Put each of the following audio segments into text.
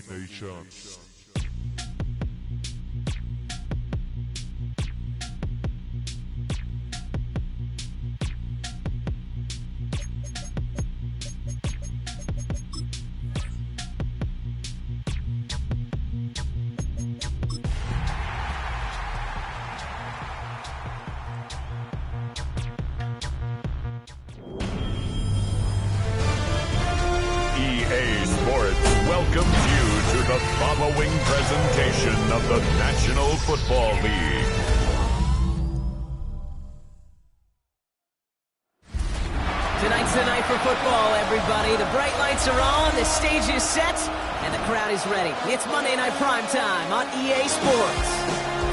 Nation. EA Sports welcomes you to the following presentation of the National Football League. Tonight's the night for football, everybody. The bright lights are on, the stage is set, and the crowd is ready. It's Monday Night Primetime on EA Sports.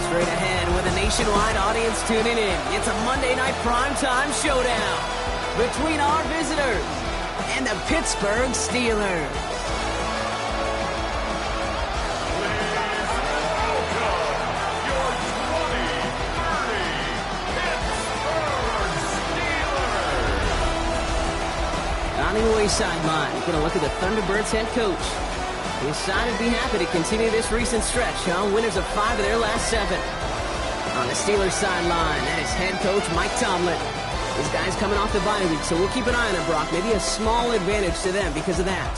Straight ahead with a nationwide audience tuning in. It's a Monday Night Primetime showdown between our visitors and the Pittsburgh Steelers. On the away sideline, we're going to look at the ThunderBirds head coach. His side would be happy to continue this recent stretch, winners of 5 of their last 7. On the Steelers sideline, that is head coach Mike Tomlin. These guys coming off the bye week, so we'll keep an eye on it, Brock. Maybe a small advantage to them because of that.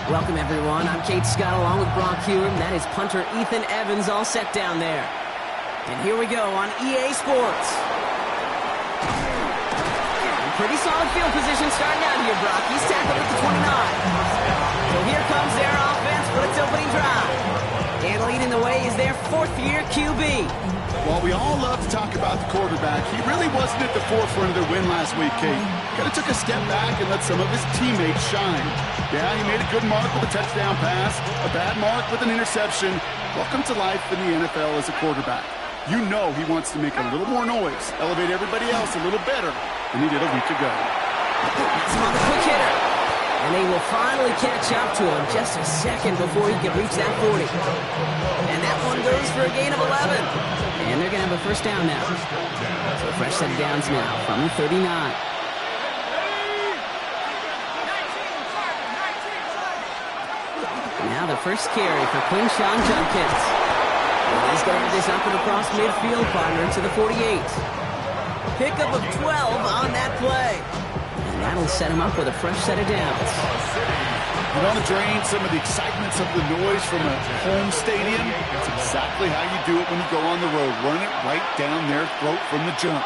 Welcome, everyone. I'm Kate Scott along with Brock Hewer, and that is punter Ethan Evans all set down there. And here we go on EA Sports. Pretty solid field position starting out here, Brock. He's tackled at the 29. So here comes their offense for its opening drive. And leading the way is their 4th-year QB. While we all love to talk about the quarterback, he really wasn't at the forefront of their win last week, Kate. Kind of took a step back and let some of his teammates shine. Yeah, he made a good mark with a touchdown pass, a bad mark with an interception. Welcome to life in the NFL as a quarterback. You know he wants to make a little more noise, elevate everybody else a little better than he did a week ago. That's on the quick hitter. And they will finally catch up to him just a second before he can reach that 40. And that one goes for a gain of 11. And they're going to have a first down now. So a fresh set of downs now from the 39. Now the first carry for Quinshawn Judkins. He's going to have this up and across midfield, partner, to the 48. Pickup of 12 on that play. And that'll set him up with a fresh set of downs. You want to drain some of the excitement, some of the noise from a home stadium? That's exactly how you do it when you go on the road. Run it right down their throat from the jump.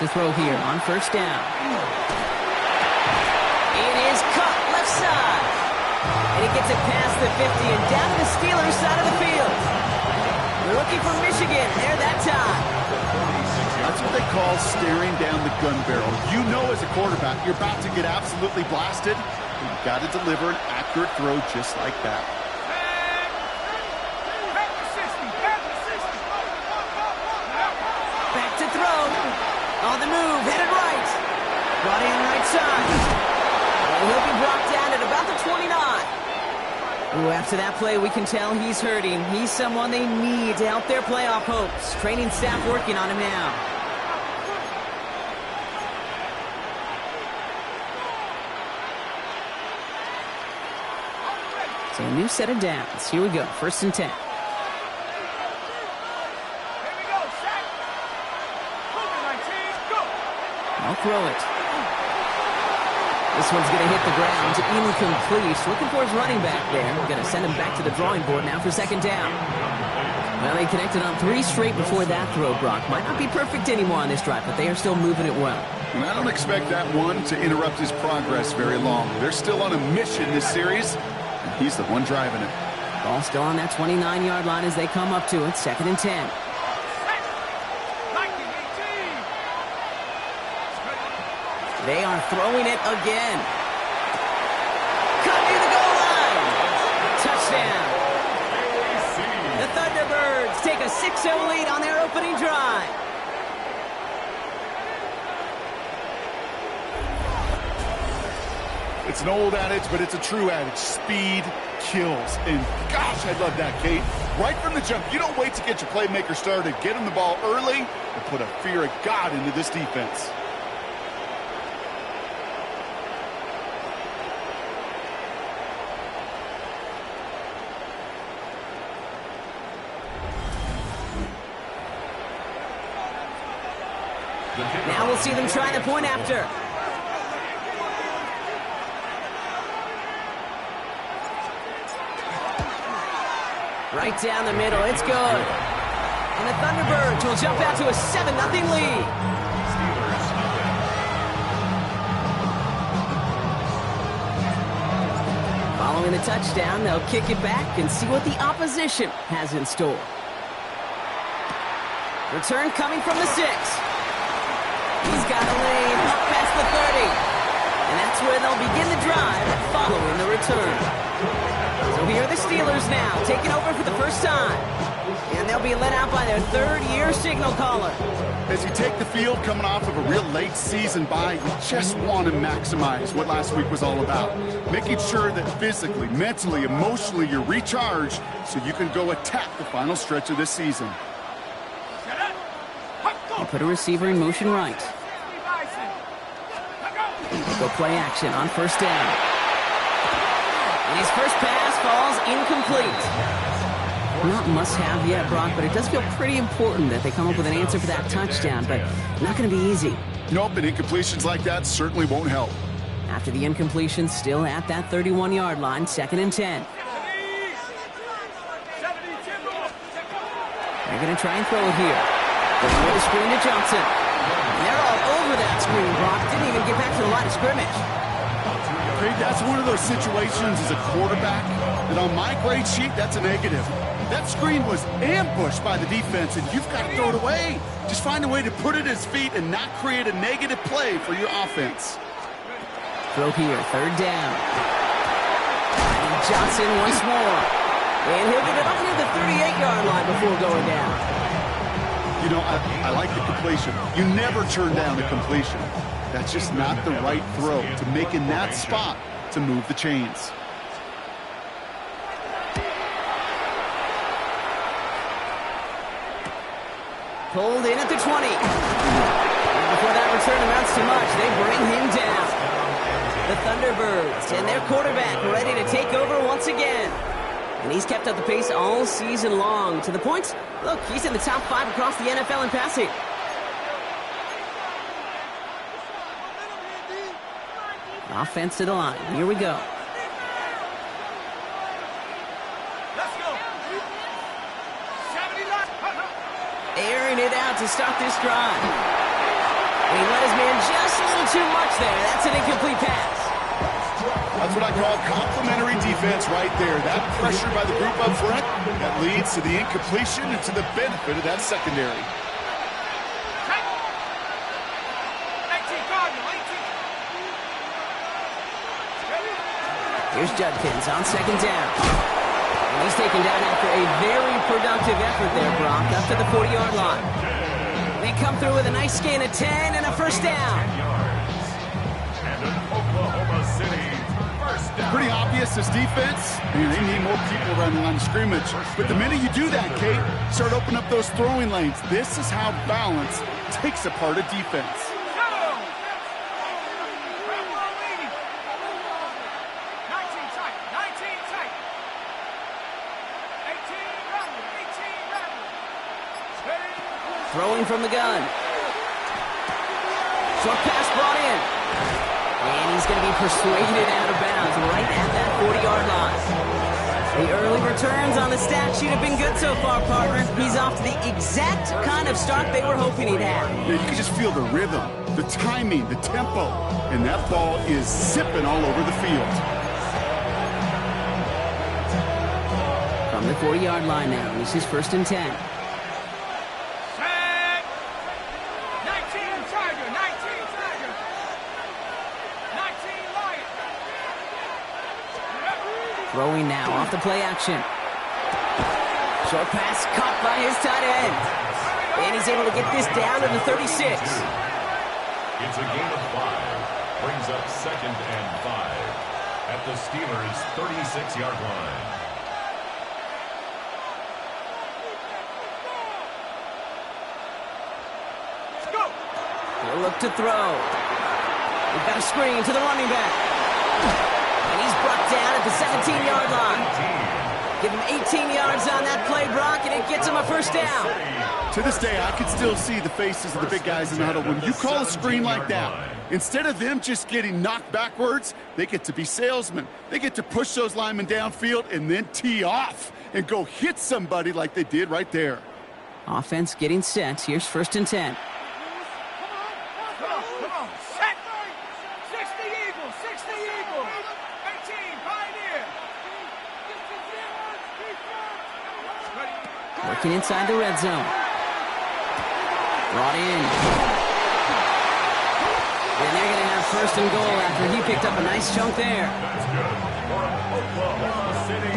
To throw here on first down. It is caught left side. And he gets it past the 50 and down to the Steelers side of the field. They're looking for Michigan there that time. That's what they call staring down the gun barrel. You know as a quarterback, you're about to get absolutely blasted. You've got to deliver an accurate throw just like that. Back to throw. On the move, headed right. Brought in right side. And he'll be brought down at about the 29. Ooh, after that play, we can tell he's hurting. He's someone they need to help their playoff hopes. Training staff working on him now. So a new set of downs. Here we go, 1st and 10. I'll throw it. This one's going to hit the ground. Incomplete. Looking for his running back there. We're going to send him back to the drawing board now for 2nd down. Well, they connected on 3 straight before that throw, Brock. Might not be perfect anymore on this drive, but they are still moving it well. And I don't expect that one to interrupt his progress very long. They're still on a mission this series, and he's the one driving it. Ball still on that 29-yard line as they come up to it. 2nd and 10. They are throwing it again. Cut near the goal line. Touchdown. The ThunderBirds take a 6-0 lead on their opening drive. It's an old adage, but it's a true adage. Speed kills. And gosh, I love that, Kate. Right from the jump, you don't wait to get your playmaker started. Get him the ball early and put a fear of God into this defense. Now we'll see them try the point after. Right down the middle, it's good. And the ThunderBirds will jump out to a 7-0 lead. Following the touchdown, they'll kick it back and see what the opposition has in store. Return coming from the 6. He's got a lane up past the 30. And that's where they'll begin the drive following the return. So here are the Steelers now, taking over for the first time. And they'll be led out by their third-year signal caller. As you take the field coming off of a real late season bye, you just want to maximize what last week was all about. Making sure that physically, mentally, emotionally, you're recharged so you can go attack the final stretch of this season. You put a receiver in motion right. Go play action on first down. And his first pass falls incomplete. Not must-have yet, Brock, but it does feel pretty important that they come up with an answer for that touchdown, but not going to be easy. Nope, and incompletions like that certainly won't help. After the incompletion, still at that 31-yard line, 2nd and 10. They're going to try and throw it here. Going with the screen to Johnson. And they're all over that screen, Brock. Didn't even get back to the line of scrimmage. Great, that's one of those situations as a quarterback that on my grade sheet, that's a negative. That screen was ambushed by the defense, and you've got to throw it away. Just find a way to put it at his feet and not create a negative play for your offense. Throw here, 3rd down. And Johnson once more. And he'll get it up near the 38-yard line before going down. You know, I like the completion. You never turn down a completion. That's just not the right throw to make in that spot to move the chains. Pulled in at the 20. And before that return amounts to much, they bring him down. The ThunderBirds and their quarterback ready to take over once again. And he's kept up the pace all season long, to the point, look, he's in the top 5 across the NFL in passing. Offense to the line. Here we go. Let's go. Airing it out to start this drive. And he let his man just a little too much there. That's an incomplete pass. That's what I call complimentary defense right there. That pressure by the group up front, that leads to the incompletion and to the benefit of that secondary. Here's Judkins on 2nd down. And he's taken down after a very productive effort there, Brock, up to the 40-yard line. They come through with a nice gain of 10 and a first down. And an Oklahoma City first down. Pretty obvious, this defense. Man, they need more people around the line of scrimmage. But the minute you do that, Kate, start opening up those throwing lanes. This is how balance takes apart a defense. Throwing from the gun. Short pass brought in. And he's going to be persuaded out of bounds right at that 40-yard line. The early returns on the stat sheet have been good so far, partner. He's off to the exact kind of start they were hoping he'd have. Yeah, you can just feel the rhythm, the timing, the tempo, and that ball is zipping all over the field. From the 40-yard line now, this is 1st and 10. Throwing now off the play action. Short pass caught by his tight end. And he's able to get this down to the 36. It's a gain of 5. Brings up 2nd and 5. at the Steelers' 36-yard line. Let's go. He'll look to throw. We've got a screen to the running back. And he's brought down at the 17-yard line. Give him 18 yards on that play, Brock, and it gets him a first down. To this day, I can still see the faces of the big guys in the huddle. When you call a screen like that, instead of them just getting knocked backwards, they get to be salesmen. They get to push those linemen downfield and then tee off and go hit somebody like they did right there. Offense getting set. Here's 1st and 10. Come on. Set. 60 Eagles. 60 Eagles. 18 Pioneer. Working inside the red zone. Brought in. And they're going to have 1st and goal after he picked up a nice chunk there.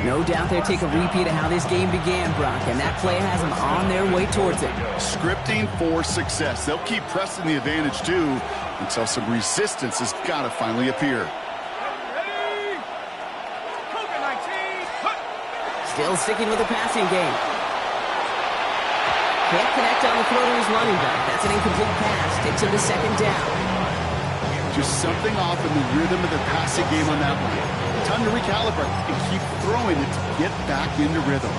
No doubt they'll take a repeat of how this game began, Brock, and that play has them on their way towards it. Scripting for success. They'll keep pressing the advantage, too, until some resistance has got to finally appear. Ready? COVID-19. Still sticking with the passing game. Can't connect on the throw to his running back. That's an incomplete pass. Takes him to 2nd down. Just something off in the rhythm of the passing game on that one. Time to recalibrate and keep throwing it to get back into rhythm.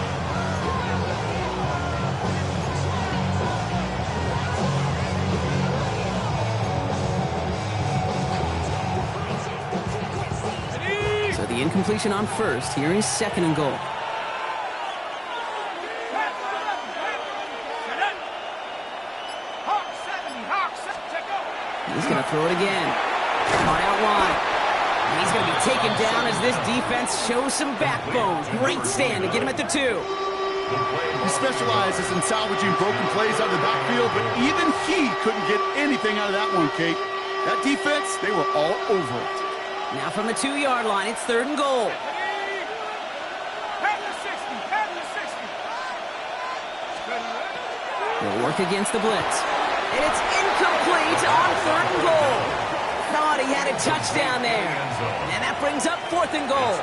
So the incompletion on 1st. Here is 2nd and goal. He's going to throw it again. Caught out wide. And he's going to be taken down as this defense shows some backbone. Great stand to get him at the 2. He specializes in salvaging broken plays out of the backfield, but even he couldn't get anything out of that one, Kate. That defense, they were all over it. Now from the 2-yard line, it's 3rd and goal. They'll work against the blitz. And it's incomplete on 3rd and goal. Thought he had a touchdown there. And that brings up 4th and goal.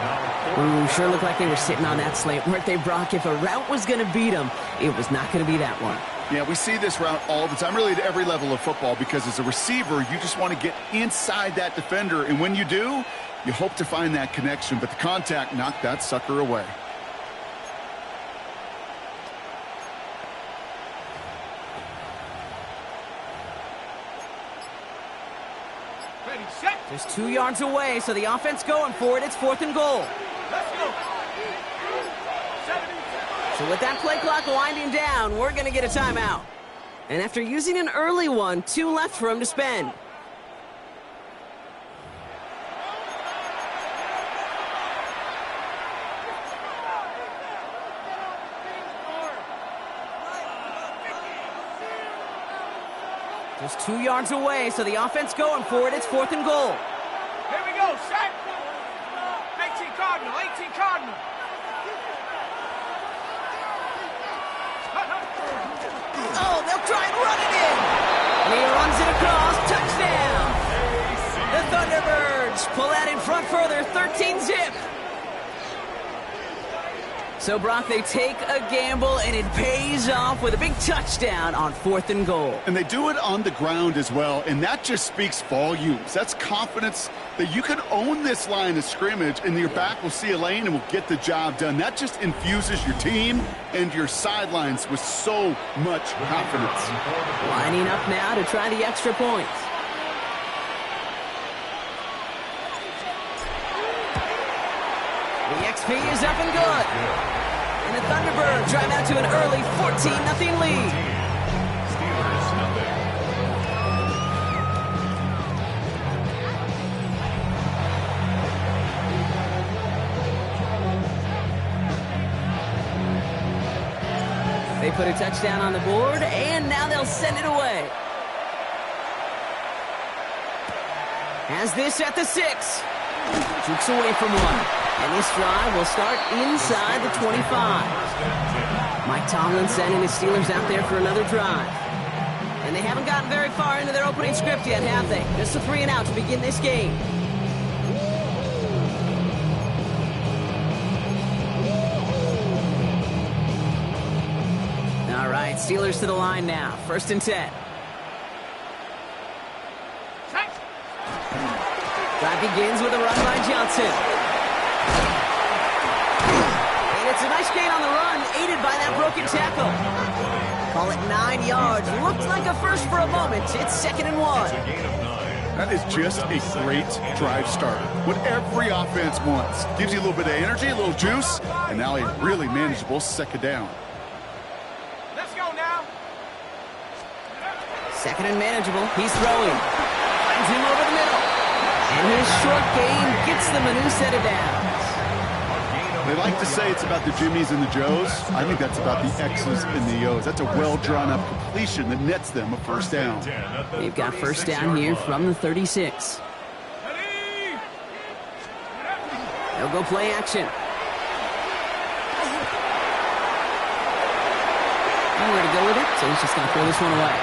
Ooh, sure looked like they were sitting on that slant, weren't they, Brock? If a route was going to beat them, it was not going to be that one. Yeah, we see this route all the time, really at every level of football, because as a receiver, you just want to get inside that defender. And when you do, you hope to find that connection. But the contact knocked that sucker away. Just 2 yards away, so the offense going for it. It's 4th and goal. Let's go. So with that play clock winding down, we're going to get a timeout. And after using an early one, 2 left for him to spend. Just 2 yards away, so the offense going for it. It's 4th and goal. Here we go, set. 18 Cardinal, 18 Cardinal. Oh, they'll try and run it in. And he runs it across. Touchdown. The Thunderbirds pull out in front further, 13-zip. So, Brock, they take a gamble, and it pays off with a big touchdown on 4th and goal. And they do it on the ground as well, and that just speaks volumes. That's confidence that you can own this line of scrimmage, and your back will see a lane and will get the job done. That just infuses your team and your sidelines with so much confidence. Lining up now to try the extra points. The XP is up and good. And the Thunderbirds drive out to an early 14-0 lead. Steelers nothing. They put a touchdown on the board, and now they'll send it away. Has this at the 6. Jukes away from one. And this drive will start inside the 25. Mike Tomlin sending his Steelers out there for another drive. And they haven't gotten very far into their opening script yet, have they? Just a 3-and-out to begin this game. Steelers to the line now. 1st and 10. Drive begins with a run by Johnson. And it's a nice gain on the run, aided by that broken tackle. Call it 9 yards. Looked like a first for a moment. It's 2nd and 1. That is just a great drive starter. What every offense wants. Gives you a little bit of energy, a little juice, and now a really manageable 2nd down. Let's go now. 2nd and manageable. He's throwing. Finds him over the middle. And his short gain gets them a new set of downs. They like to say it's about the Jimmies and the Joes. I think that's about the X's and the O's. That's a well-drawn-up completion that nets them a 1st down. They've got 1st down here from the 36. They'll go play action. Nowhere to go with it, so he's just going to throw this one away.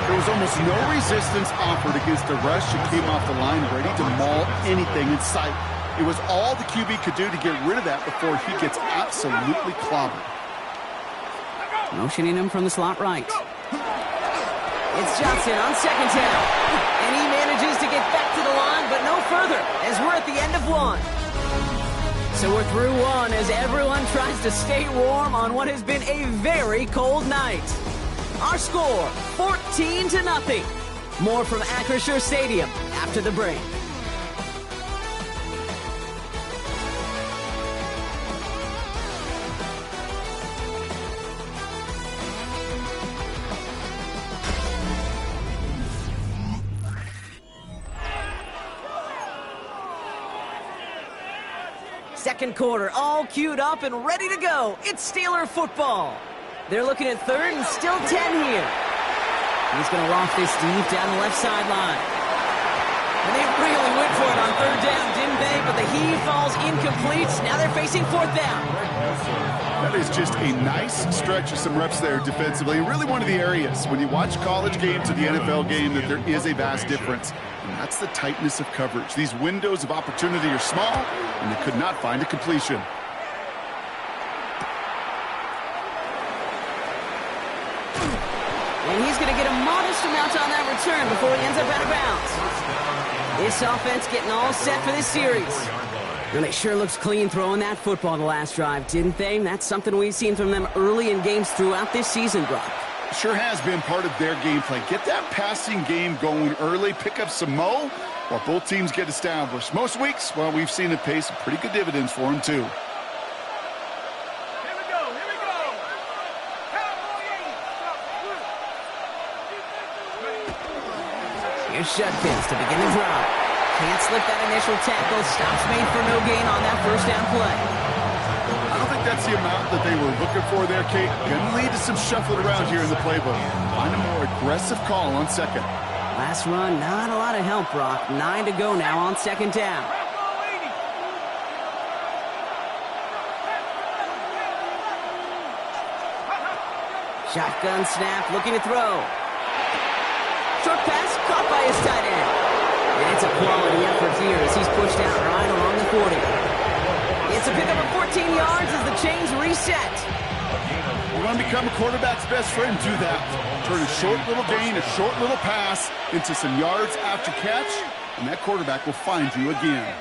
There was almost no resistance offered against the rush that came off the line, ready to maul anything in sight. It was all the QB could do to get rid of that before he gets absolutely clobbered. Motioning him from the slot right. It's Johnson on 2nd down. And he manages to get back to the line, but no further, as we're at the end of 1. So we're through 1 as everyone tries to stay warm on what has been a very cold night. Our score, 14-0. More from Acrisure Stadium after the break. Second quarter, all queued up and ready to go. It's Steeler football. They're looking at 3rd and still 10 here. He's going to loft this deep down the left sideline. And they really went for it on 3rd down, didn't they? But the heave falls incomplete. Now they're facing 4th down. That is just a nice stretch of some reps there defensively. Really one of the areas, when you watch college game to the NFL game, that there is a vast difference. And that's the tightness of coverage. These windows of opportunity are small, and they could not find a completion. And he's going to get a modest amount on that return before he ends up out of bounds. This offense getting all set for this series. And it sure looks clean throwing that football the last drive, didn't they? That's something we've seen from them early in games throughout this season, Brock. Sure has been part of their game plan. Get that passing game going early, pick up some mo, while both teams get established. Most weeks, well, we've seen it pay some pretty good dividends for them, too. Here's Judkins to begin the drive. Can't slip that initial tackle. Stops made for no gain on that 1st down play. I don't think that's the amount that they were looking for there, Kate. Gonna lead to some shuffling around here in the playbook. Find a more aggressive call on 2nd. Last run, not a lot of help, Brock. 9 to go now on 2nd down. Shotgun snap, looking to throw. Short pass, caught by his tight end. And it's a quality effort here as he's pushed out right along the 40. It's a pickup of 14 yards as the chains reset. You want to become a quarterback's best friend? Do that. Turn a short little gain, a short little pass into some yards after catch, and that quarterback will find you again.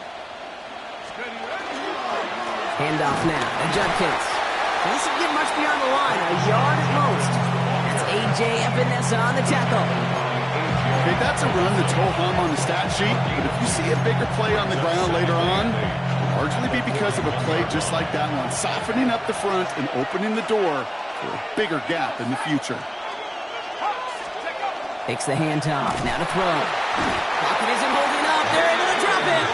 Handoff now to Judkins. Doesn't get much beyond the line, a yard at most. That's A.J. Menace on the tackle. Okay, that's a run that's ho-hum on the stat sheet, but if you see a bigger play on the ground later on, it'll largely be because of a play just like that one, softening up the front and opening the door for a bigger gap in the future. Takes the handoff, now to throw. Pocket isn't holding up, they're able to drop it.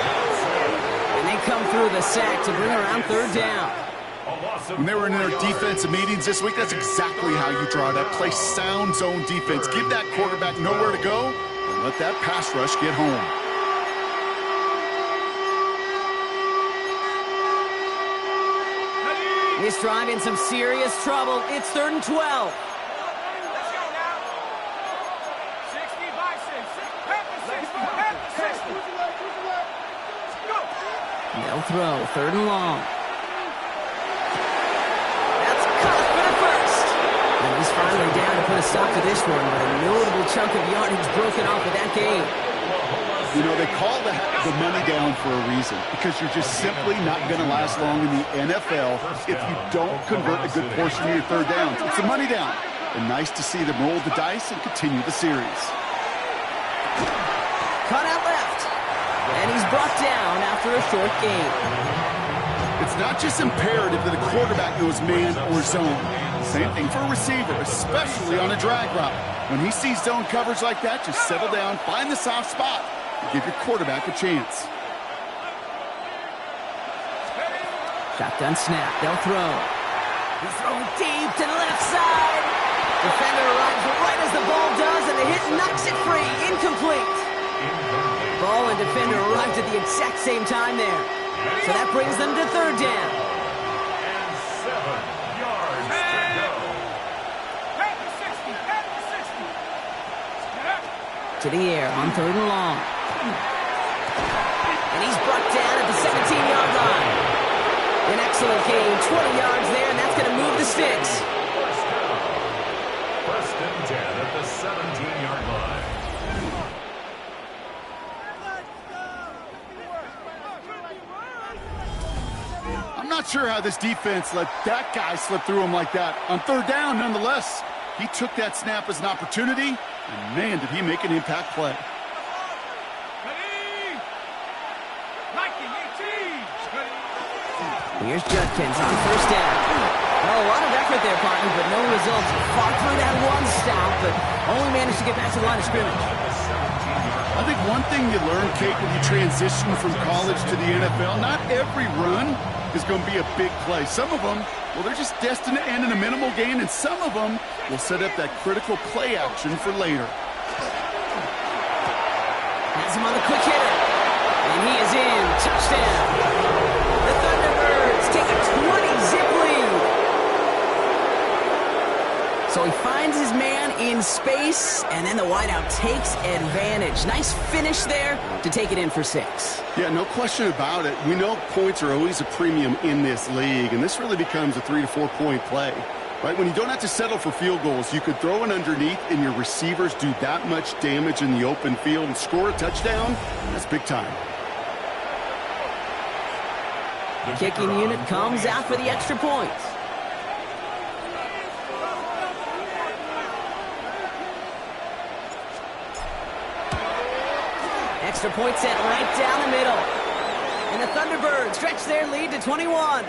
And they come through the sack to bring around 3rd down. When they were in their defensive meetings this week, that's exactly how you draw it up. Play sound zone defense. Give that quarterback nowhere to go and let that pass rush get home. This drive in some serious trouble. It's 3rd and 12. Let's go now. 60 by 6. Half the 6. Half the 6. Go. They'll throw. 3rd and long. That's caught for the first. And he's stop to this one, but a notable chunk of yardage broken off with that game. You know, they call the money down for a reason, because you're just simply not going to last long in the NFL if you don't convert a good portion of your third downs. It's a money down. And nice to see them roll the dice and continue the series. Cut out left. And he's brought down after a short gain. It's not just imperative that a quarterback knows man or zone. Same thing for a receiver, especially on a drag route. When he sees zone coverage like that, just settle down, find the soft spot, and give your quarterback a chance. Shotgun snap. They'll throw. He's throwing deep to the left side. Defender arrives right as the ball does, and the hit knocks it free. Incomplete. Ball and defender arrived at the exact same time there. So that brings them to third down. And 7 yards to go. Head to 60. Head to 60. To the air on third and long. And he's brought down at the 17-yard line. An excellent gain, 20 yards there, and that's going to move the sticks. First and 10 at the 17-yard line. I'm not sure how this defense let that guy slip through him like that. On third down, nonetheless, he took that snap as an opportunity, and man, did he make an impact play. Ready? 19, 18. Here's Judkins on first down. Well, a lot of effort there, partner, but no results. Fought through that one stop, but only managed to get back to the line of scrimmage. I think one thing you learn, Kate, when you transition from college to the NFL, not every run is going to be a big play. Some of them, well, they're just destined to end in a minimal gain, and some of them will set up that critical play action for later. Has him on the quick hitter. And he is in. Touchdown. The ThunderBirds take a 20-zip lead. So he finds his man in space, and then the wideout takes advantage. Nice finish there to take it in for 6. Yeah, no question about it. We know points are always a premium in this league, and this really becomes a 3 to 4 point play. Right? When you don't have to settle for field goals, you could throw it underneath and your receivers do that much damage in the open field and score a touchdown. That's big time. The kicking unit comes out for the extra point. Extra point set right down the middle. And the ThunderBirds stretch their lead to 21.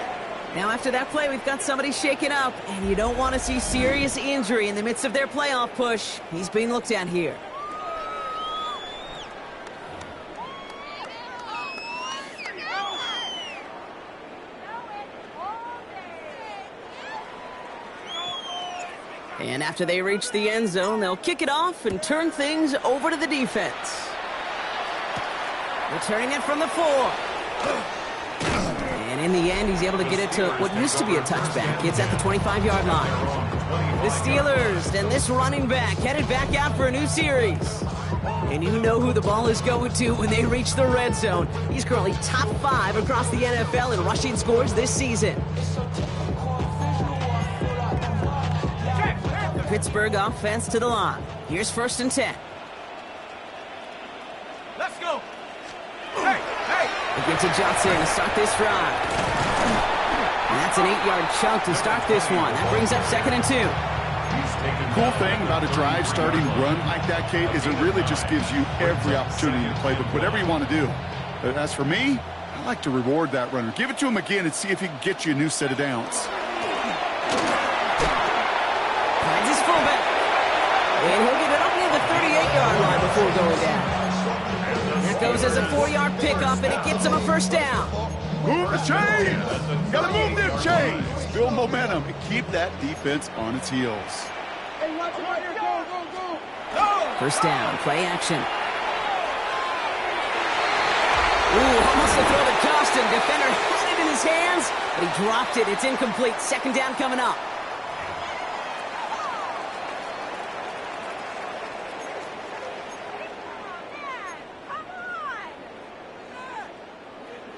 Now after that play, we've got somebody shaken up, and you don't want to see serious injury in the midst of their playoff push. He's being looked at here. And after they reach the end zone, they'll kick it off and turn things over to the defense. Returning it from the 4. And in the end, he's able to get it to what used to be a touchback. It's at the 25-yard line. The Steelers and this running back headed back out for a new series. And you know who the ball is going to when they reach the red zone. He's currently top 5 across the NFL in rushing scores this season. The Pittsburgh offense to the line. Here's first and 10. Let's go. Hey, hey. They get to Johnson to start this drive. And that's an 8-yard chunk to start this one. That brings up second and 2. The cool thing about a drive starting run like that, Kate, is it really just gives you every opportunity to play whatever you want to do. But as for me, I like to reward that runner. Give it to him again and see if he can get you a new set of downs. Finds his fullback. And he'll get it up near the 38-yard line before going down. That goes as a 4-yard pickup, and it gets him a first down. Move the chains! Gotta move them chains! Build momentum and keep that defense on its heels. Hey, watch it right here. Go. First down, play action. Ooh, almost to throw the caution. Defender had it in his hands, but he dropped it. It's incomplete. Second down coming up.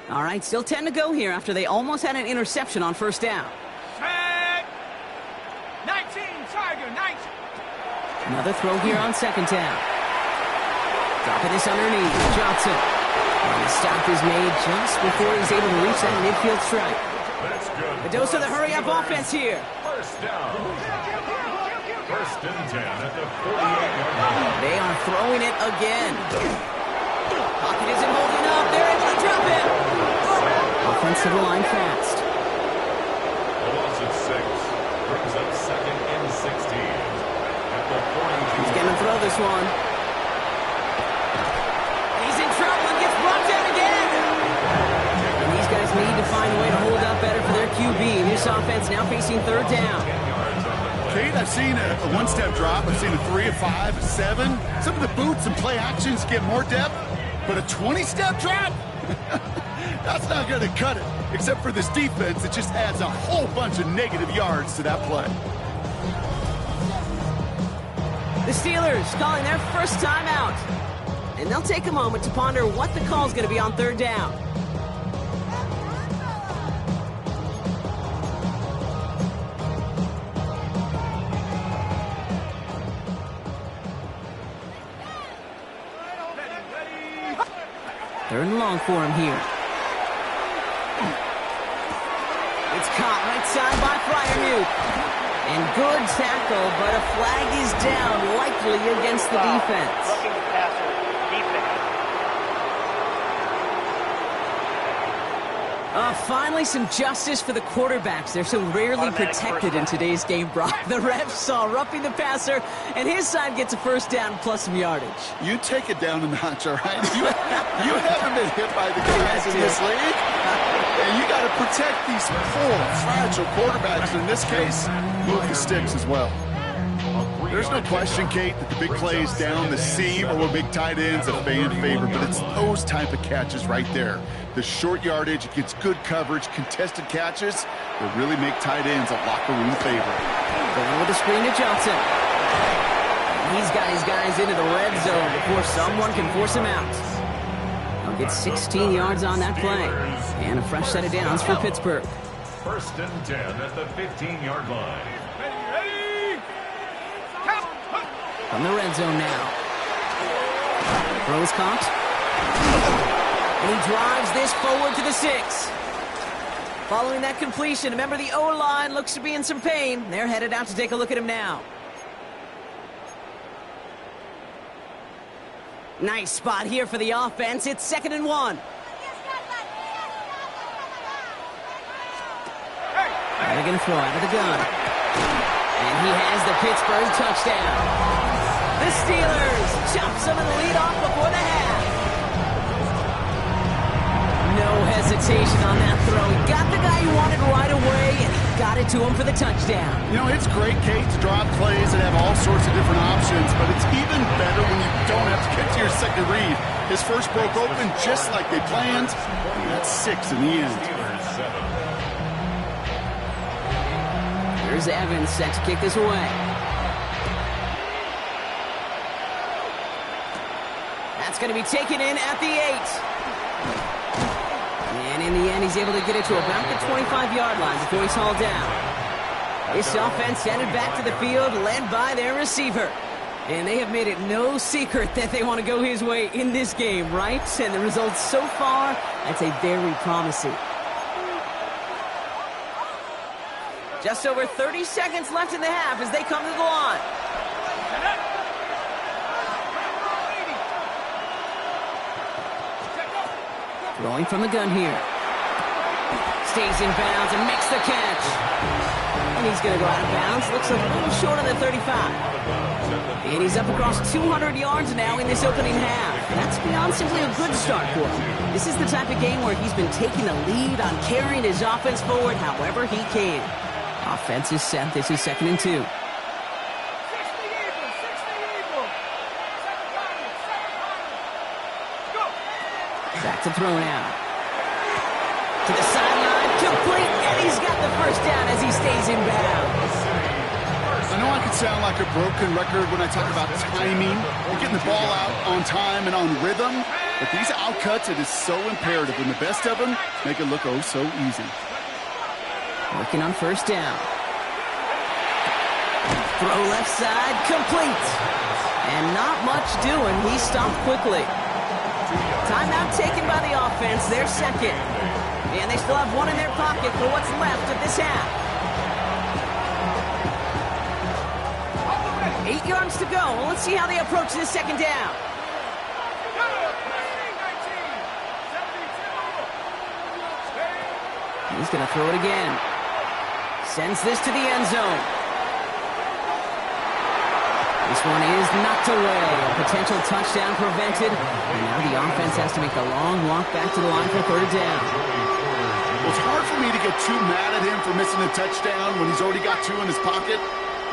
All right, still 10 to go here after they almost had an interception on first down. Set. 19, Tiger, 19. Another throw here on second down. Dropping this underneath. Johnson. And the stop is made just before he's able to reach that midfield strike. That's good. A dose of the hurry-up offense here. First down. First and 10 at the 48-yard line. They are throwing it again. Pocket isn't holding up. They're able to drop it. Offensive line fast. A loss of 6. Brings up second and 16. At the 42. He's going to throw this one. He's in trouble and gets brought down again. And these guys need to find a way to hold up better for their QB. This offense now facing third down. Kate, I've seen a one-step drop. I've seen a 3, a 5, a 7. Some of the boots and play actions get more depth, but a 20-step drop? That's not going to cut it. Except for this defense, it just adds a whole bunch of negative yards to that play. The Steelers calling their first time out. And they'll take a moment to ponder what the call is going to be on third down. Third and long for him here. It's caught right side by Freiermuth. And good tackle, but a flag is down, likely against the defense. Roughing the passer, defense. Finally some justice for the quarterbacks. They're so rarely protected in today's game, Brock. The refs saw roughing the passer, and his side gets a first down plus some yardage. You take it down a notch, all right? You haven't been hit by the guys in this league. And you got to protect these poor, fragile quarterbacks. In this case, move the sticks as well. There's no question, Kate, that the big plays down the seam or big tight ends a fan favorite, but it's those type of catches right there. The short yardage, it gets good coverage, contested catches that really make tight ends a locker room favorite. Going with the screen to Johnson. He's got his guys into the red zone before someone can force him out. He'll get 16 yards on that play. And a fresh set of downs for Pittsburgh. First and 10 at the 15-yard line. From the red zone now. Throws caught. And he drives this forward to the 6. Following that completion, remember the O-line looks to be in some pain. They're headed out to take a look at him now. Nice spot here for the offense. It's 2nd and 1. They're going to throw out of the gun. And he has the Pittsburgh touchdown. The Steelers chop some of the lead off before the half. No hesitation on that throw. He got the guy he wanted right away, and he got it to him for the touchdown. You know, it's great, Kate, to drop plays and have all sorts of different options, but it's even better when you don't have to get to your second read. His first broke open just like they planned, and that's 6 in the end. Here's Evans set to kick this away. That's going to be taken in at the 8. And in the end, he's able to get it to about the 25-yard line before he's hauled down. This offense headed back to the field, led by their receiver. And they have made it no secret that they want to go his way in this game, right? And the results so far, I'd say very promising. Just over 30 seconds left in the half as they come to the line. Throwing from the gun here. Stays in bounds and makes the catch. And he's going to go out of bounds. Looks like a little short on the 35. And he's up across 200 yards now in this opening half. That's beyond simply a good start for him. This is the type of game where he's been taking the lead on carrying his offense forward however he can. Offense is set. This is 2nd and 2. Back to throw now. To the sideline, complete, and he's got the first down as he stays in bounds. I know I can sound like a broken record when I talk about timing and getting the ball out on time and on rhythm, but these outcuts, it is so imperative, and the best of them make it look oh so easy. Working on first down. Throw left side, complete. And not much doing. He stopped quickly. Timeout taken by the offense, their second. And they still have one in their pocket for what's left of this half. 8 yards to go. Well, let's see how they approach this second down. He's going to throw it again. Sends this to the end zone. This one is knocked away. A potential touchdown prevented. And now the offense has to make a long walk back to the line for third down. Well, it's hard for me to get too mad at him for missing a touchdown when he's already got two in his pocket.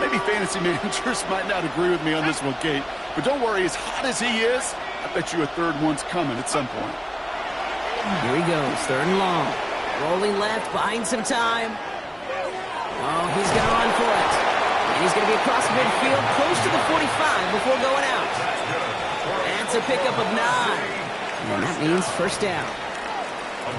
Maybe fantasy managers might not agree with me on this one, Kate. But don't worry, as hot as he is, I bet you a third one's coming at some point. Here he goes, third and long. Rolling left, buying some time. Oh, he's going to run for it. And he's going to be across midfield, close to the 45 before going out. That's a pickup of 9. And that means first down.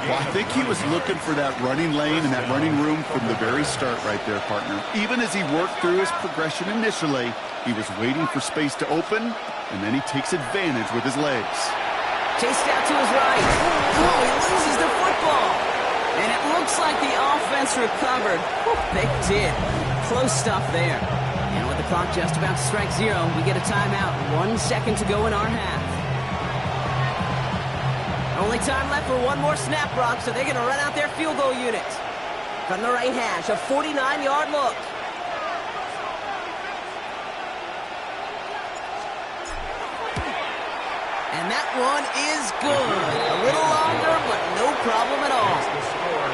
Well, I think he was looking for that running lane and that running room from the very start right there, partner. Even as he worked through his progression initially, he was waiting for space to open, and then he takes advantage with his legs. Chased out to his right. Oh, he loses the football. And it looks like the offense recovered. They did. Close stuff there. And with the clock just about to strike 0, we get a timeout. 1 second to go in our half. Only time left for one more snap, Brock, so they're going to run out their field goal unit. From the right hash, a 49-yard look. And that one is good. A little longer, but no problem at all.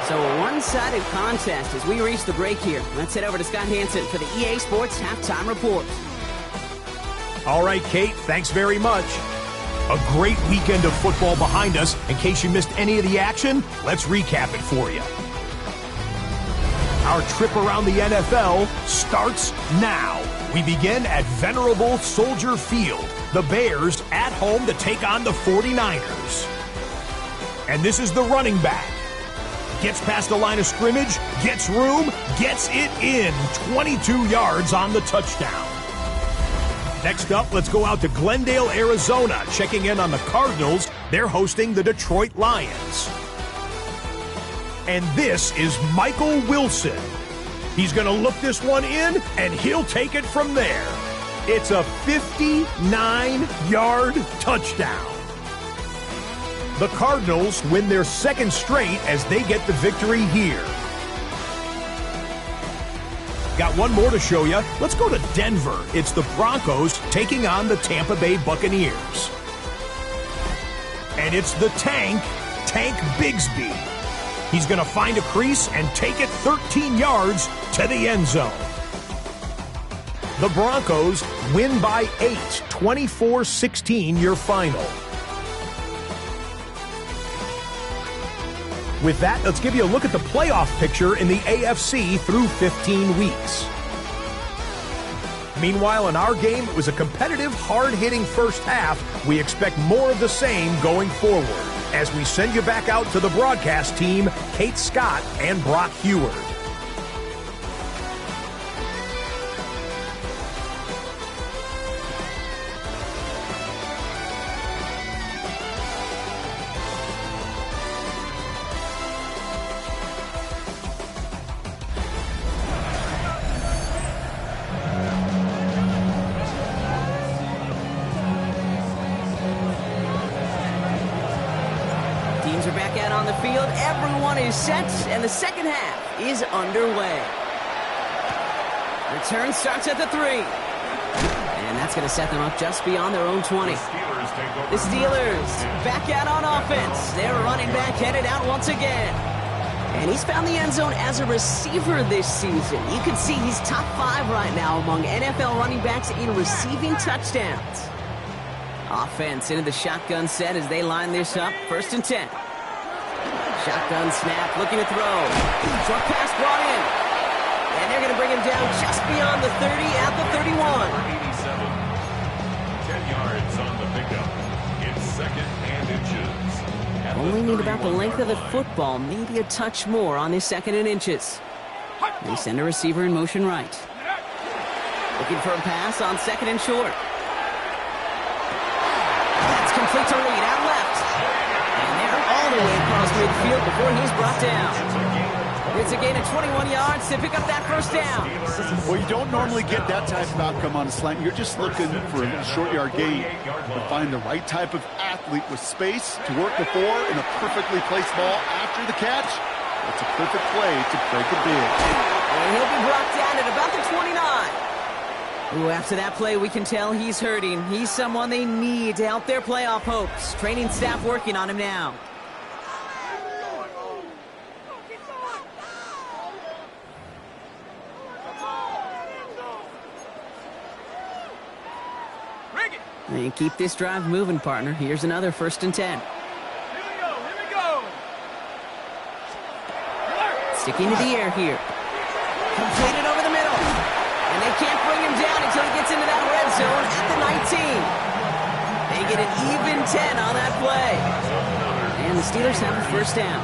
So a one-sided contest as we reach the break here. Let's head over to Scott Hansen for the EA Sports Halftime Report. All right, Kate, thanks very much. A great weekend of football behind us. In case you missed any of the action, let's recap it for you. Our trip around the NFL starts now. We begin at venerable Soldier Field. The Bears at home to take on the 49ers. And this is the running back. Gets past the line of scrimmage, gets room, gets it in. 22 yards on the touchdown. Next up, let's go out to Glendale, Arizona, checking in on the Cardinals. They're hosting the Detroit Lions. And this is Michael Wilson. He's going to look this one in, and he'll take it from there. It's a 59-yard touchdown. The Cardinals win their second straight as they get the victory here. Got one more to show you. Let's go to Denver. It's the Broncos taking on the Tampa Bay Buccaneers. And it's the Tank Bigsby. He's going to find a crease and take it 13 yards to the end zone. The Broncos win by 8, 24-16 your final. With that, let's give you a look at the playoff picture in the AFC through 15 weeks. Meanwhile, in our game, it was a competitive, hard-hitting first half. We expect more of the same going forward as we send you back out to the broadcast team, Kate Scott and Brock Heward. Set, and the second half is underway. Return starts at the 3. And that's going to set them up just beyond their own 20. The Steelers back out on offense. Their running back headed out once again. And he's found the end zone as a receiver this season. You can see he's top 5 right now among NFL running backs in receiving touchdowns. Offense into the shotgun set as they line this up. 1st and 10. Shotgun snap, looking to throw. Short pass brought in. And they're going to bring him down just beyond the 30 at the 31. 87. 10 yards on the pickup. It's 2nd and inches. Only need about the length of the football, maybe a touch more on this 2nd and inches. They send a receiver in motion right. Looking for a pass on 2nd and short. That's complete to Reed, out left. And they're all the way across midfield before he's brought down. It's a gain of 21 yards to pick up that first down. Well, you don't normally get that type of outcome on a slant. You're just looking for a short yard gain. But find the right type of athlete with space to work before and a perfectly placed ball after the catch. That's a perfect play to break it big. And he'll be brought down at about the 29. Ooh, after that play, we can tell he's hurting. He's someone they need to help their playoff hopes. Training staff working on him now. And keep this drive moving, partner. Here's another 1st and 10. Here we go. Sticking to the air here. Completed over the middle. And they can't bring him down until he gets into that red zone at the 19. They get an even 10 on that play. And the Steelers have a 1st down.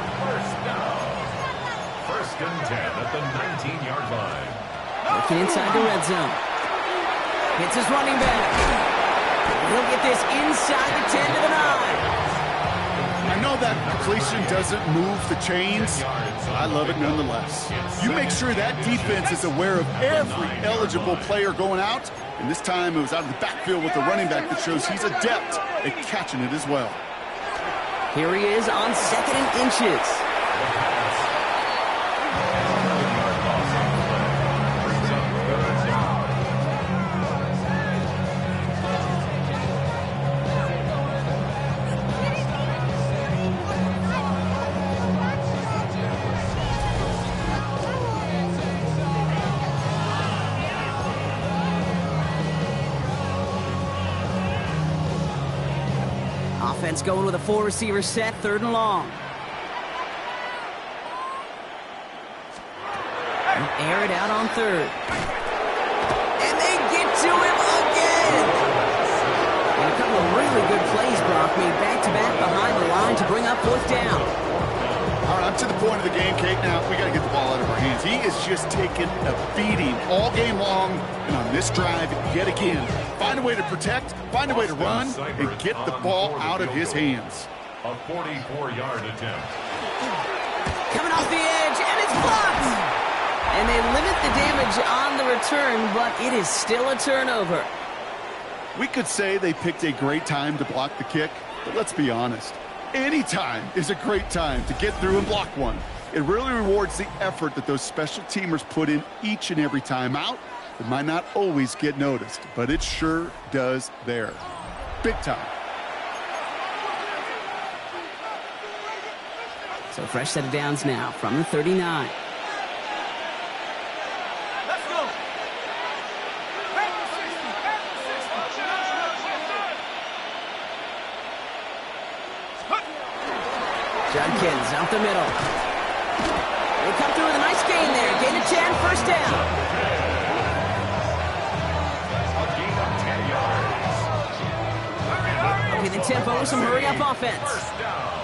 1st and 10 at the 19-yard line. Looking inside the red zone. Hits his running back. He'll get this inside the 10 to the 9. I know that completion doesn't move the chains. I love it nonetheless. You make sure that defense is aware of every eligible player going out. And this time it was out of the backfield with the running back that shows he's adept at catching it as well. Here he is on 2nd and inches. Offense going with a 4-receiver set, 3rd and long. Air it out on 3rd. And they get to him again! And a couple of really good plays, Brock, made back-to-back behind the line to bring up 4th down. All right, I'm to the point of the game, Kate. Now, we got to get the ball out of our hands. He is just taking a beating all game long. And on this drive, yet again, find a way to protect, find a way to run, and get the ball out of his hands. A 44-yard attempt. Coming off the edge, and it's blocked! And they limit the damage on the return, but it is still a turnover. We could say they picked a great time to block the kick, but let's be honest. Any time is a great time to get through and block one. It really rewards the effort that those special teamers put in each and every time out. It might not always get noticed, but it sure does there. Big time. So fresh set of downs now from the 39. Let's go. Judkins out the middle. They come through with a nice gain there. Gain of 10, 1st down. A gain of 10 yards. Okay, the tempo, some hurry-up offense. 1st down.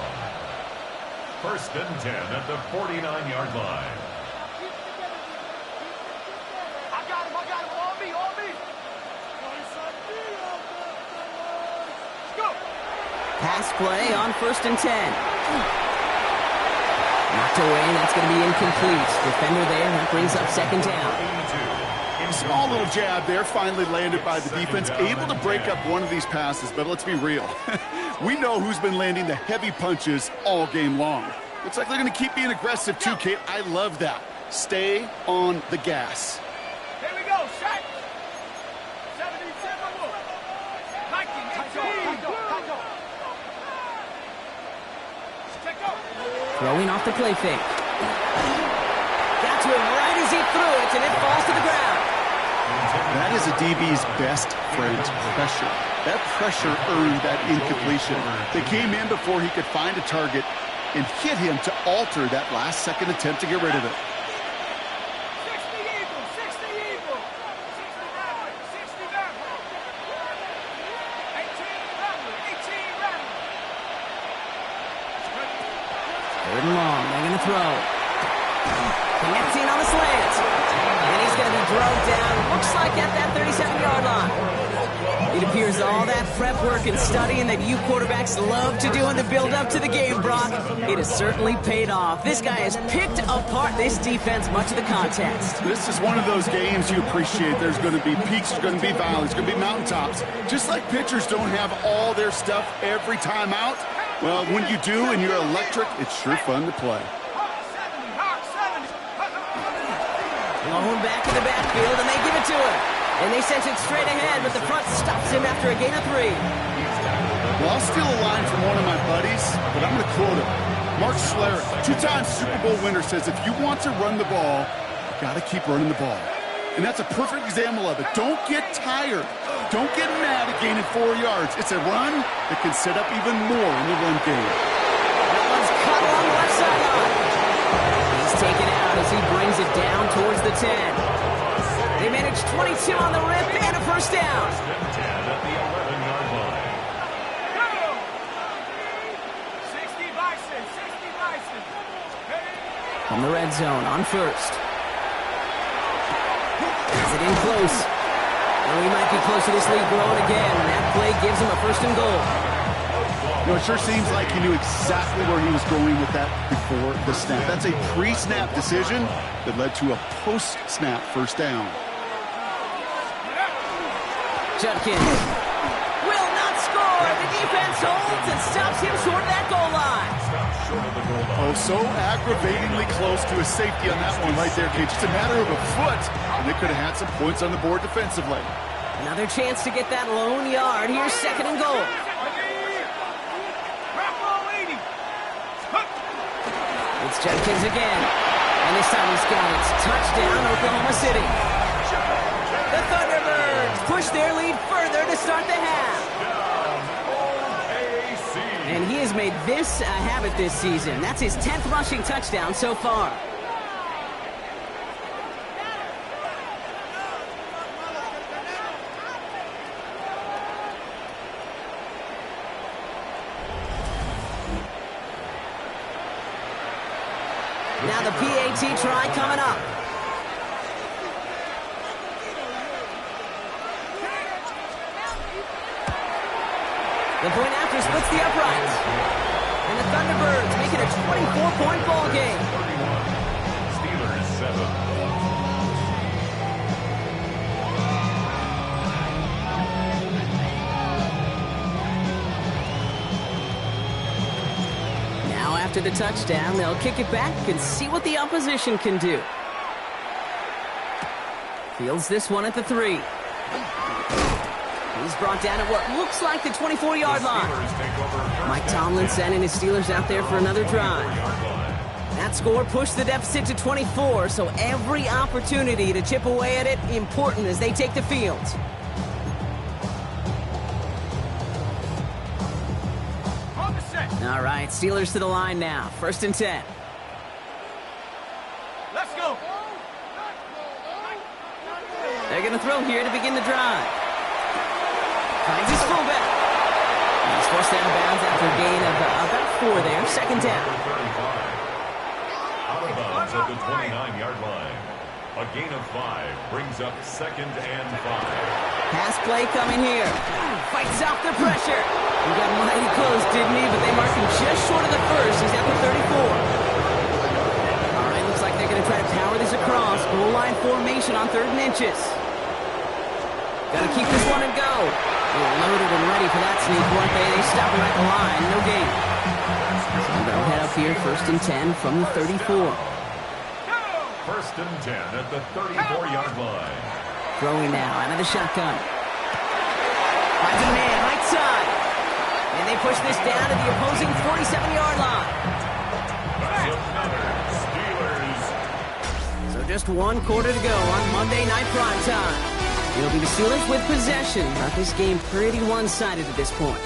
1st and 10 at the 49-yard line. I got him. On me. Let's go. Pass play on 1st and 10. Knocked away, that's going to be incomplete. Defender there, that brings up 2nd down. Small little jab there, finally landed by the defense. Able to break up one of these passes, but let's be real. We know who's been landing the heavy punches all game long. Looks like they're going to keep being aggressive too, Kate. I love that. Stay on the gas. Here we go. Shot. 77. Throwing off the play fake. Got to him right as he threw it, and it falls to the ground. That is a DB's best friend, pressure. That pressure earned that incompletion. They came in before he could find a target and hit him to alter that last-second attempt to get rid of it. 60 Eagles, 60 Eagles. 60 Maverick, 60 Maverick. 18 Rattler, 18 Rattler. 3rd and long, they're going to throw. Connecting on the slant. And he's going to be drugged down. Looks like at that prep work and studying that you quarterbacks love to do in the build-up to the game, Brock. It has certainly paid off. This guy has picked apart this defense much of the contest. This is one of those games you appreciate. There's going to be peaks, there's going to be valleys, there's going to be mountaintops. Just like pitchers don't have all their stuff every time out, well, when you do and you're electric, it's sure fun to play. Blown back in the backfield, and they give it to him. And they send it straight ahead, but the front stops him after a gain of 3. Well, I'll steal a line from one of my buddies, but I'm going to quote him. Mark Schlereth, 2-time Super Bowl winner, says if you want to run the ball, you got to keep running the ball. And that's a perfect example of it. Don't get tired. Don't get mad at gaining 4 yards. It's a run that can set up even more in the run game. That one's cut along the left sideline. He's taken out as he brings it down towards the 10. They manage 22 on the rip and a first down. From the red zone on first. Is it in close? And we might be close to this lead growing again. That play gives him a 1st and goal. You know, it sure seems like he knew exactly where he was going with that before the snap. That's a pre-snap decision that led to a post-snap first down. Judkins will not score. The defense holds and stops him short of that goal line. Oh, so aggravatingly close to a safety on that one right there, Kate. Just a matter of a foot, and they could have had some points on the board defensively. Another chance to get that lone yard. Here's 2nd and goal. It's Judkins again. And this time he's got it. Touchdown, Oklahoma City. The ThunderBirds push their lead further to start the half. And he has made this a habit this season. That's his 10th rushing touchdown so far. Now the PAT try coming up. The point after splits the uprights. And the ThunderBirds make it a 24-point ball game. Steelers 7. Now after the touchdown, they'll kick it back and see what the opposition can do. Fields this one at the 3. He's brought down at what looks like the 24-yard line. Mike Tomlinson and his Steelers out there for another drive. That score pushed the deficit to 24, so every opportunity to chip away at it important as they take the field. All right, Steelers to the line now. 1st and 10. Let's go. They're going to throw here to begin the drive. Finds his fullback. He's forced out of bounds after a gain of about 4 there. 2nd down. Out of bounds at the 29-yard line. A gain of 5 brings up 2nd and 5. Pass play coming here. Fights off the pressure. He got mighty close, didn't he? But they marked him just short of the 1st. He's at the 34. All right, looks like they're going to try to power this across. Goal line formation on 3rd and inches. Got to keep this one and go. They were loaded and ready for that sneak, weren't they? They stopped him at the line. No gain. So they'll head up here 1st and 10 from the 34. 1st and 10 at the 34-yard line. Throwing now out of the shotgun. Finds a man right side. And they push this down to the opposing 47-yard line. Steelers. So just 1 quarter to go on Monday Night Primetime. It'll be the Steelers with possession, but this game pretty one-sided at this point.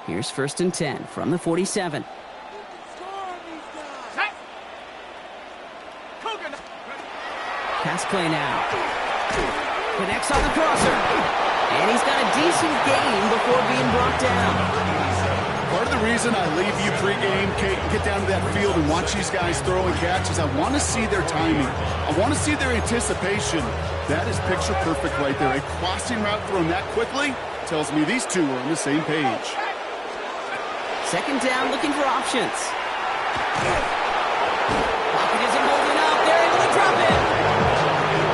Here's 1st and 10 from the 47. Pass play now. Connects on the crosser. And he's got a decent gain before being brought down. Part of the reason I leave you pregame, Kate, and get down to that field and watch these guys throw and catch is I want to see their timing. I want to see their anticipation. That is picture perfect right there. A crossing route thrown that quickly tells me these two are on the same page. Second down, looking for options. Pocket isn't holding up. They're able to drop it.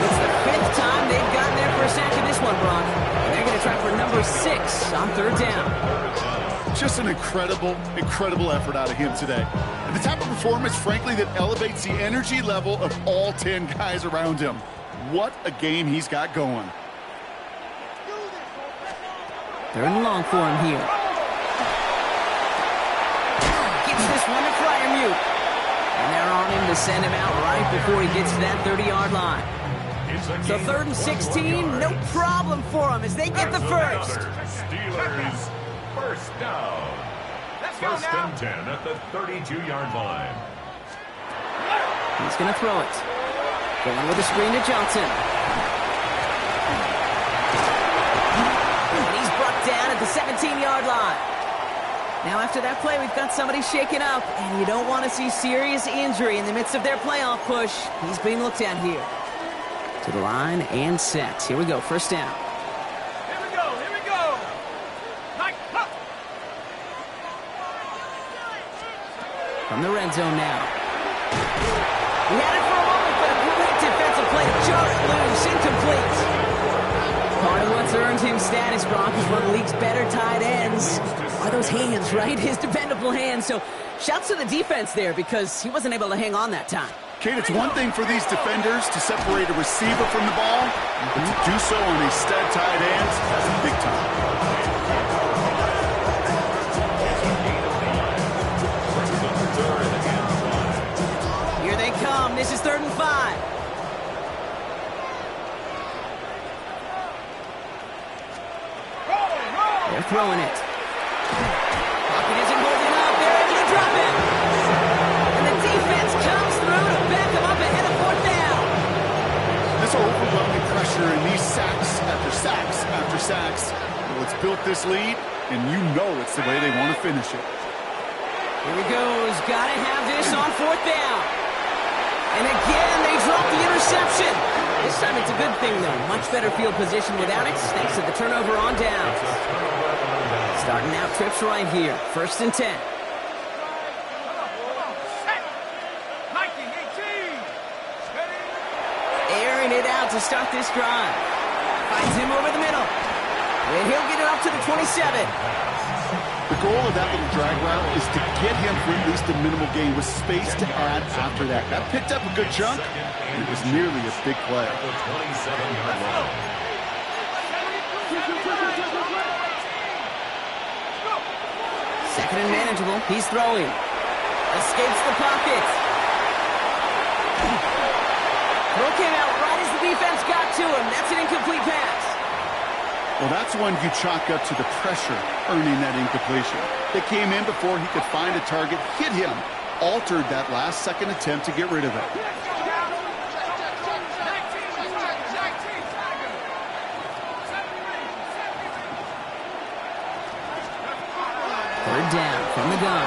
It's the 5th time they've gotten their first sack in this one, Brock. And they're going to try for number 6 on 3rd down. Just an incredible, incredible effort out of him today. And the type of performance, frankly, that elevates the energy level of all 10 guys around him. What a game he's got going. 3rd and long for him here. Gets this one to Fryermuth. And they're on him to send him out right before he gets to that 30-yard line. So 3rd and 16, no problem for him as they get the first. Steelers. First down. First and 10 at the 32-yard line. He's going to throw it. Going with a screen to Johnson. And he's brought down at the 17-yard line. Now after that play, we've got somebody shaken up, and you don't want to see serious injury in the midst of their playoff push. He's being looked at here. To the line and set. Here we go, first down. From the red zone now. He had it for a moment, but a great defensive play to jar it loose, incomplete. Part of what's earned him status, Brock, is one of the league's better tight ends. Are those hands, right? His dependable hands. So shouts to the defense there because he wasn't able to hang on that time. Kate, it's one thing for these defenders to separate a receiver from the ball, but to do so on a stud tight end, that's a big time. This is 3rd and 5. They're throwing it. Pocket isn't holding up. They're able to drop it. And the defense comes through to back them up ahead of 4th down. This overwhelming pressure and these sacks after sacks after sacks, well, it's built this lead, and you know it's the way they want to finish it. Here he goes. Got to have this on 4th down. And again, they drop the interception. This time it's a good thing, though. Much better field position without it, thanks to the turnover on downs. Starting out trips right here. 1st and 10. Airing it out to start this drive. Finds him over the middle. And he'll get it up to the 27. The goal of that little drag route is to get him for at least a minimal gain with space to add after that. That picked up a good chunk, and it was nearly a big play. Second and manageable. He's throwing. Escapes the pocket. Throw came out right as the defense got to him. That's an incomplete pass. Well, that's one you chalk up to the pressure earning that incompletion. They came in before he could find a target, hit him, altered that last-second attempt to get rid of it. 3rd down from the gun.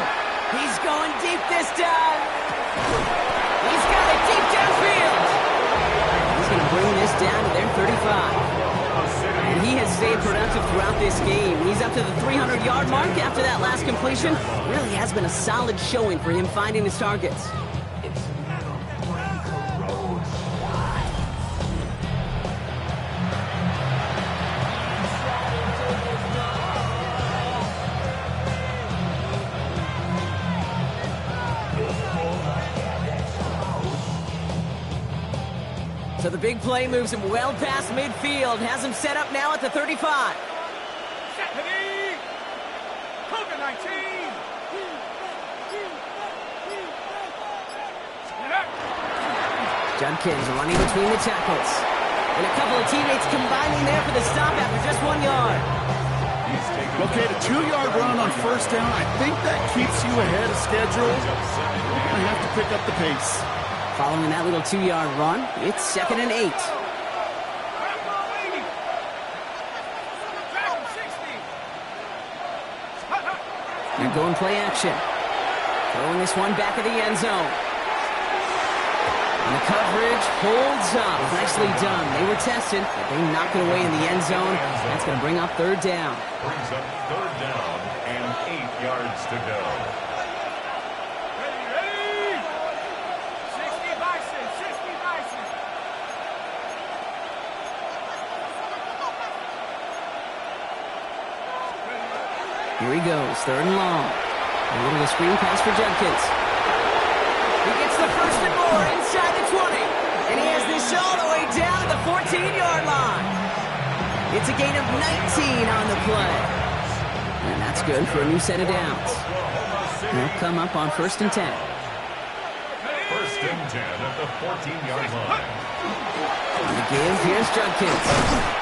He's going deep this time. He's got it deep downfield. He's going to bring this down to their 35. And he has stayed productive throughout this game. He's up to the 300-yard mark after that last completion. Really has been a solid showing for him finding his targets. So the big play moves him well past midfield, has him set up now at the 35. Judkins running between the tackles. And a couple of teammates combining there for the stop after just 1 yard. Okay, the 2-yard run on 1st down, I think that keeps you ahead of schedule. You're going to have to pick up the pace. Following that little 2-yard run, it's 2nd and 8. They're going play action. Throwing this one back of the end zone. And the coverage holds up. Nicely done. They were tested, but they knock it away in the end zone. That's going to bring up third down. Brings up third down and 8 yards to go. Ready? 60 Bison, 60 Bison. Here he goes, third and long. A little of a screen pass for Judkins. He gets the first and more inside the 20. And he has this all the way down to the 14-yard line. It's a gain of 19 on the play. And that's good for a new set of downs. They'll come up on first and 10. First and 10 at the 14-yard line. And the give, here's Judkins.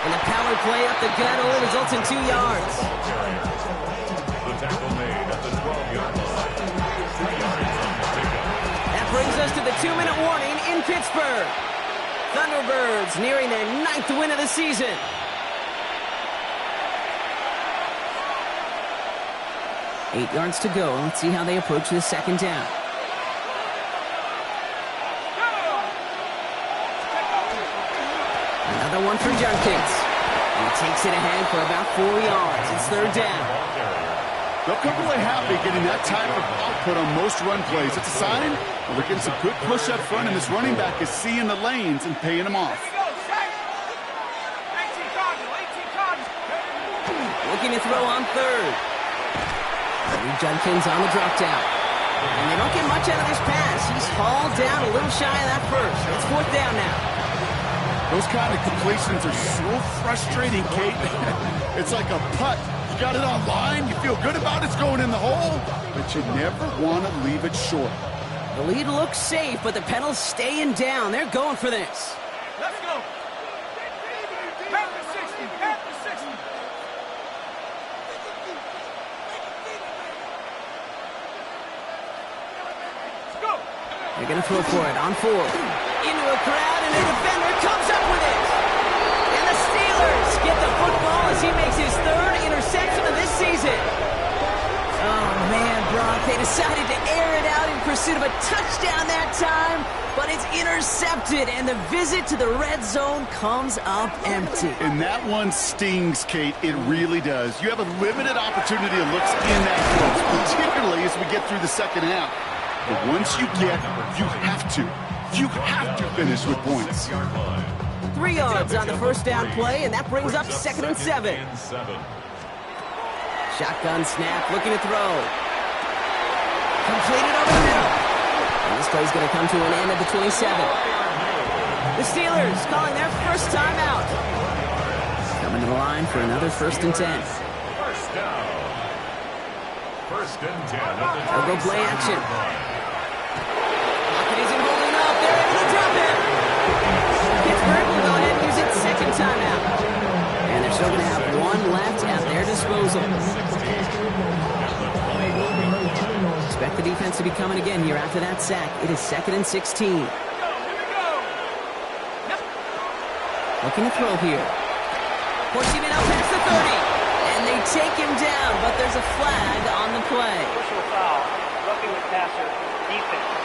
And a power play up the gut only results in 2 yards. The tackle made at the 12-yard line. 3 yards on the pickup. That brings us to the 2-minute warning in Pittsburgh. Thunderbirds nearing their 9th win of the season. Eight yards to go. Let's see how they approach this second down. Another one for Judkins. And he takes it ahead for about 4 yards. It's third down. They'll come away happy getting that type of output on most run plays. It's a sign that they're getting some good push up front, and this running back is seeing the lanes and paying them off. 18 Cardinals. Looking to throw on third. Judkins on the drop down. And they don't get much out of this pass. He's hauled down a little shy of that first. It's fourth down now. Those kind of completions are so frustrating, Kate. It's like a putt. You got it on line, you feel good about it's going in the hole, but you never want to leave it short. The lead looks safe, but the pedal's staying down. They're going for this. Let's go. Half the 60. Half the 60. Let's go. They're going to throw for it on fourth. Into a crowd, and a defender comes up with it. And the Steelers get the football as he makes his third interception of this season. Oh, man, Brock, they decided to air it out in pursuit of a touchdown that time, but it's intercepted, and the visit to the red zone comes up empty. And that one stings, Kate. It really does. You have a limited opportunity to look in that close, particularly as we get through the second half. But once you get, you have to. You have to finish with points. 3 yards on the first down play, and that brings up second and 7. Shotgun snap, looking to throw. Completed over the middle. And this play's going to come to an end at the 27. The Steelers calling their first timeout. Coming to the line for another first and 10. First down. First and 10 at the They'll go play action. Pocket isn't holding up. They're able to drop it. Pittsburgh will go ahead and use its second timeout. And they're still going to have one left at their disposal. Expect the defense to be coming again here after that sack. It is second and 16. Here we go. Looking to throw here. Pushing it out past the 30. And they take him down, but there's a flag on the play. Personal foul, roughing the passer, defense.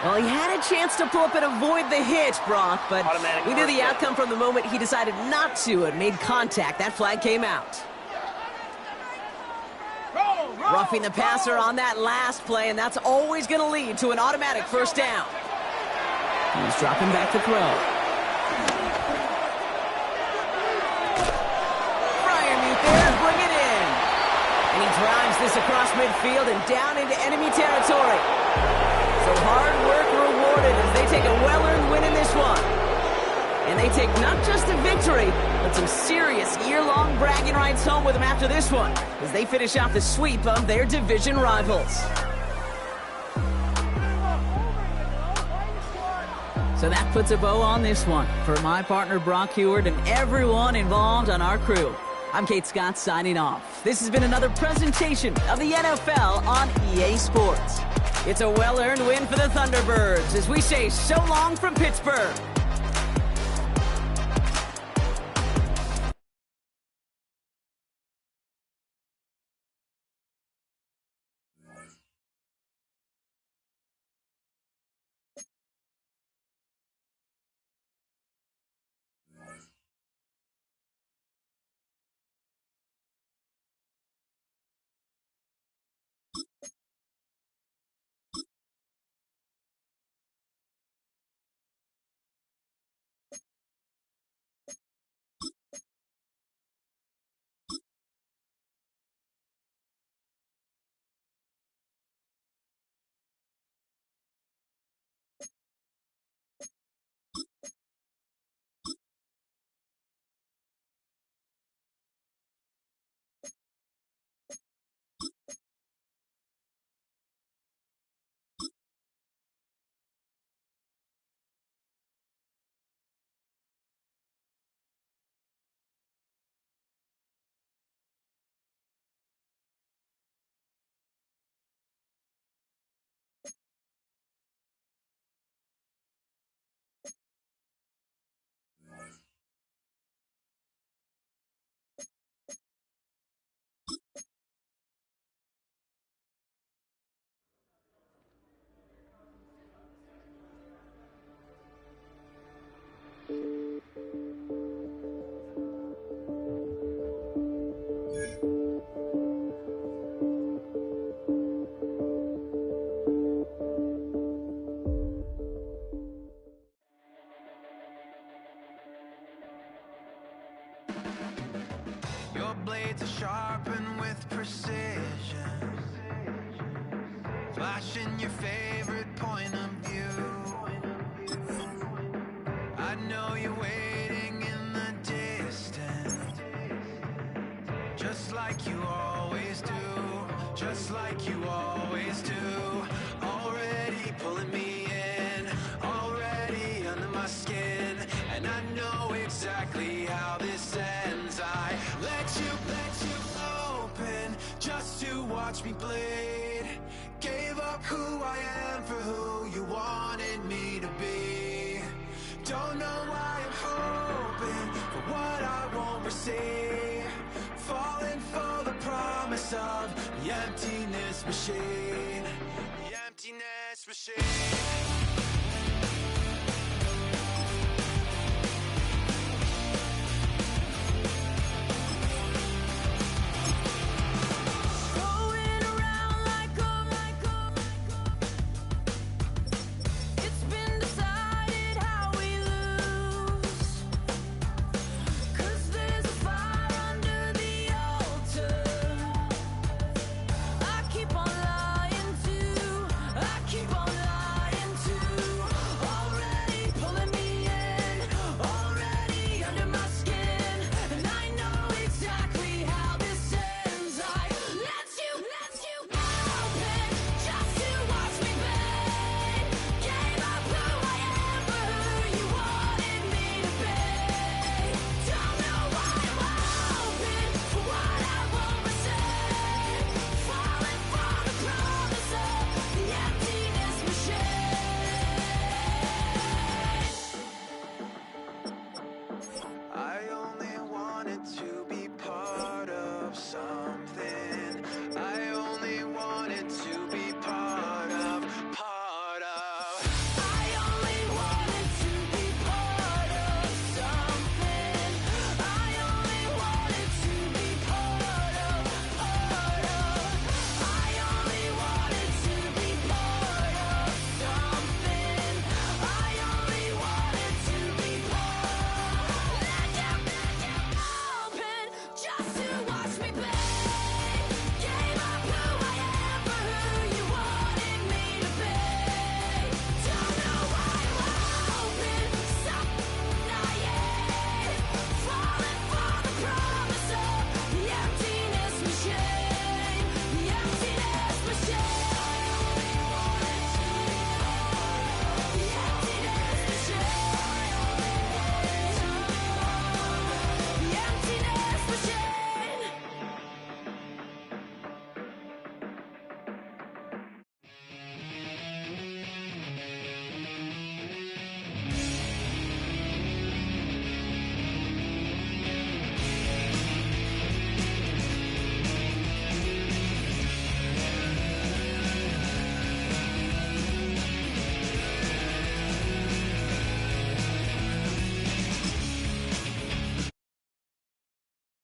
Well, he had a chance to pull up and avoid the hit, Brock, but Automatic we knew the first outcome from the moment he decided not to and made contact. That flag came out. Roll. Roughing the passer on that last play, and that's always going to lead to an automatic first down. He's dropping back to throw. Fryermuth there, bring it in. And he drives this across midfield and down into enemy territory. So hard work rewarded as they take a well-earned win in this one. And they take not just a victory, but some serious year-long bragging rights home with them after this one, as they finish off the sweep of their division rivals. So that puts a bow on this one. For my partner Brock Heward and everyone involved on our crew, I'm Kate Scott signing off. This has been another presentation of the NFL on EA Sports. It's a well-earned win for the Thunderbirds as we say so long from Pittsburgh. sharpened with precision, flashing your favorite point of view. I know you're waiting in the distance, just like you always do, just like you always do. Already pulling me in, already under my skin, and I know exactly how this ends. I let you open just to watch me bleed. Gave up who I am for who you wanted me to be. Don't know why I'm hoping for what I won't receive. Falling for the promise of the emptiness machine. The emptiness machine.